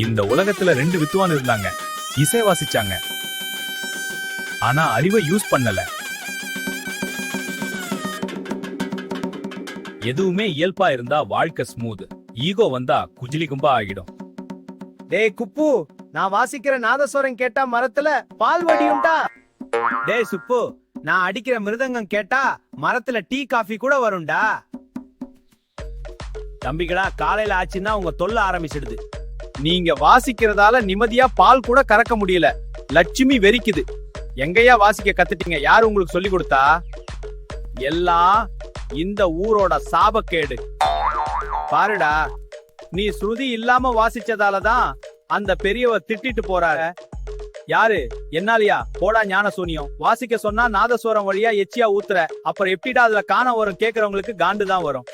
இந்த உலகத்துல ரெண்டு வித்துவான் இருந்தாங்க. இசை வாசிச்சாங்க, ஆனா அறிவை யூஸ் பண்ணல. எதுவுமே இயல்பா இருந்தா வாழ்க்கை ஸ்மூத், ஈகோ வந்தா குஜிலி கும்பா ஆகிடும். டேய் குப்பு, நான் வாசிக்கிற நாதஸ்வரம் கேட்டா மரத்துல பால் வடியும்டா. டேய் சுப்பு, நான் அடிக்கிற மிருதங்கம் கேட்டா மரத்துல டீ காஃபி கூட வரும்டா. தம்பிகளா, காலையில ஆச்சுன்னா உங்க தொல்லை ஆரம்பிச்சிடுது. நீங்க வாசிக்கிறதால நிம்மதியா பால் கூட கறக்க முடியல. லட்சுமி வெறிக்குது. எங்கயா வாசிக்க கத்துட்டீங்க? யாரு உங்களுக்கு சொல்லி கொடுத்தா? எல்லாம் இந்த ஊரோட சாபக்கேடு. பாருடா, நீ ஸ்ருதி இல்லாம வாசிச்சதாலதான் அந்த பெரியவர் திட்டிட்டு போறாரு. யாரு? என்னாலயா? போடா ஞான சூனியம். வாசிக்க சொன்னா நாதஸ்வரம் வழியா எச்சியா ஊத்துற, அப்புறம் எப்படிடா அதுல காண வரும்? கேக்குறவங்களுக்கு காண்டுதான் வரும்.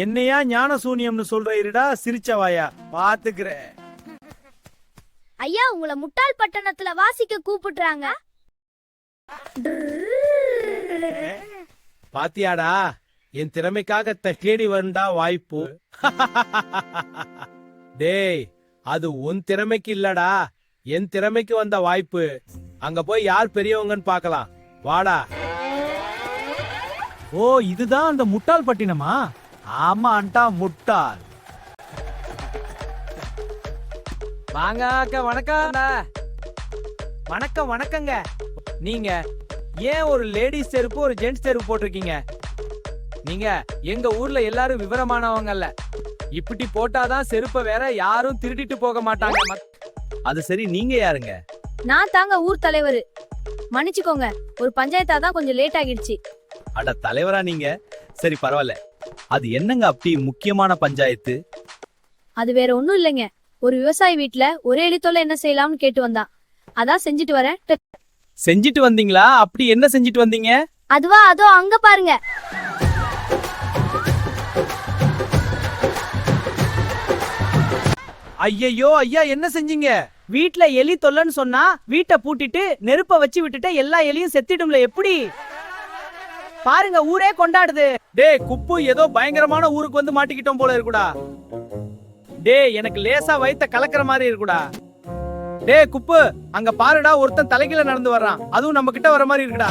என்னையா ஞான சூனியம்னு சொல்றீடா? சிரிச்சவாயா, பாத்துக்கிறேன். ஐயா, உங்களை முட்டாள் பட்டணத்துல வாசிக்க கூப்பிடுறாங்க. பாத்தியாடா, என் திறமைக்காக தேடி வந்தா வாய்ப்பு. டேய், அது உன் திறமைக்கு இல்லடா, என் திறமைக்கு வந்த வாய்ப்பு. அங்க போய் யார் பெரியவங்கன்னு பாக்கலாம். வாடா. ஓ, இதுதான் அந்த முட்டாள் பட்டினமா? ஆமா அண்டா, முட்டாள். வாங்க அக்கா, வணக்கம். வணக்கம் வணக்கங்க. நீங்க ஏன் ஒரு லேடிஸ் செருப்பு ஒரு ஜென்ட்ஸ் செருப்பு போட்டிருக்கீங்க? நீங்க எங்க ஊர்ல எல்லாரும் விவரமானவங்கல்ல. இப்படி போட்டாதான் செருப்பை வேற யாரும் திருடிட்டு போக மாட்டாங்க. அது சரி, நீங்க யாருங்க? நான் தாங்க ஊர் தலைவர். மன்னிச்சுக்கோங்க, ஒரு பஞ்சாயத்தா தான் கொஞ்சம் லேட் ஆகிடுச்சு. அட தலைவரா நீங்க? சரி பரவாயில்ல. அது என்னங்க அப்படி முக்கியமான பஞ்சாயத்து? அது வேற ஒண்ணும் இல்லைங்க. ஒரு விவசாயி வீட்டுல ஒரே எலித்தொல்லை என்ன செய்யலாம்னு கேட்டு வந்தான். அதான் செஞ்சுட்டு வரேன். செஞ்சுட்டு வந்தீங்களா? அப்படி என்ன செஞ்சுட்டு வந்தீங்க? அதுவா, அதோ அங்க பாருங்க. ஐயையோ ஐயா, என்ன செஞ்சீங்க? வீட்ல எலி தொல்லைன்னு சொன்னா வீட்டை பூட்டிட்டு நெருப்ப வச்சு விட்டுட்டு எல்லா எலியும் செத்திடும்ல. எப்படி பாருங்க, ஊரே கொண்டாடுது. டேய் குப்பு, ஏதோ பயங்கரமான ஊருக்கு வந்து மாட்டிக்கிட்டோம் போல இருக்குடா. டேய், எனக்கு லேசா வயித்த கலக்கிற மாதிரி இருக்குடா. டேய் குப்பு, அங்க பாருடா, ஒருத்தன் தலைகீழ நடந்து வர்றான். அதுவும் நம்ம கிட்ட வர மாதிரி இருக்குடா.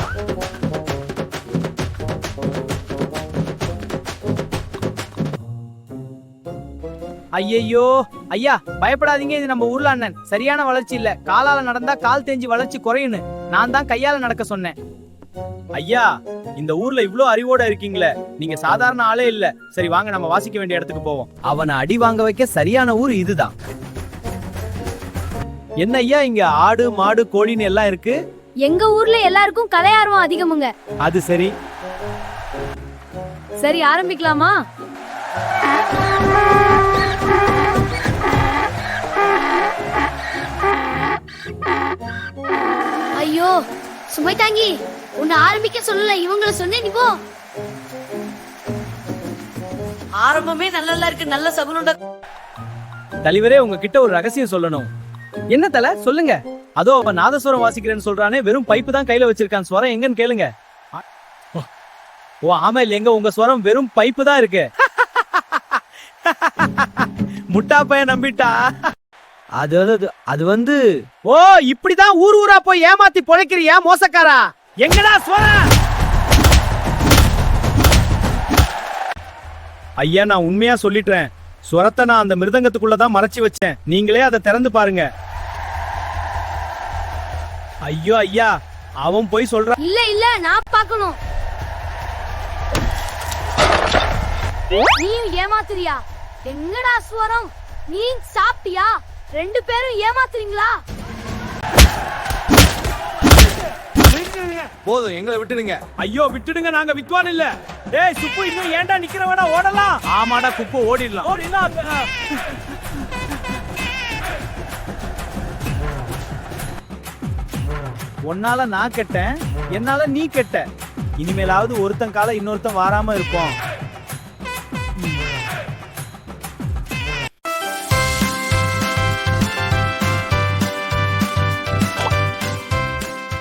ஐயையோ ஐயா, பயப்படாதீங்க. இது நம்ம ஊர்ல அண்ணன். சரியான வளர்ச்சி இல்ல. காலால நடந்தா கால் தேஞ்சி வளர்ச்சி குறையுன்னு நான் தான் கையால நடக்க சொன்னேன். ஐயா, இந்த ஊர்ல இவ்ளோ அறிவோட இருக்கீங்களே, நீங்க சாதாரண ஆளே இல்ல. சரி வாங்க, நம்ம வாசிக்க வேண்டிய இடத்துக்கு போவோம். அவனை அடி வாங்க வைக்க சரியான ஊர் இதுதான். என்ன ஐயா, இங்க ஆடு மாடு கோழின்னு எல்லாம் இருக்கு? எங்க ஊர்ல எல்லாருக்கும் கலை ஆர்வம் அதிகமுங்க. அது சரி. சரி, ஆரம்பிக்கலாமா? ஐயோ சுமை தாங்கி, உன்னை ஆரம்பிக்க சொல்லல, இவங்களை சொன்னேன். நீ போ. ஆரம்பமே நல்லா இருக்கு. நல்ல சகுனோட. தலைவரே, உங்ககிட்ட ஒரு ரகசியம் சொல்லணும். என்ன தல, சொல்லுங்க. அதோ அவன் நாதஸ்வரம் வாசிக்கிறேன்னு சொல்றானே, வெறும் பைப்பு தான் கையில வச்சிருக்கான். ஸ்வரம் எங்கன்னு கேளுங்க. ஓ ஆமா, இல்ல, எங்க உங்க ஸ்வரம் வெறும் பைப்பு தான் இருக்கு. முட்டா பையன் நம்பிட்டா. அது வந்து ஓ, இப்படிதான் ஊர் ஊரா போய் ஏமாத்தி பொழைக்கிறியா மோசக்காரா? எங்கடா ஸ்வரம்? ஐயா, நான் உண்மையா சொல்லிட்டேன். ஸ்வரத்தை நான் அந்த மிருதங்கத்துக்குள்ளதான் மறைச்சு வச்சேன். நீங்களே அதை திறந்து பாருங்க. ஐயோ ஐயா, அவன் போய் சொல்றான். இல்ல இல்ல, நான் பார்க்கணும். நீயும் ஏமாத்துறியா? எங்கடா ஸ்வரம்? நீ சாப்பிட்டியா? ரெண்டு பேரும் ஏமாத்துறீங்களா? போதும், எங்களை விட்டுடுங்க. ஐயோ விட்டுடுங்க, நாங்க வித்வான் இல்ல. டேய் சுப்பு, இன்னும் ஏன்டா நிக்கிறவடா? ஓடலாம். ஆமாடா குப்பு, ஓடிடலாம். ஒன்னால நான் கெட்டேன், என்னால நீ கெட்ட. இனிமேலாவது ஒருத்தன் கால இன்னொருத்தன் வாராம இருப்போம்.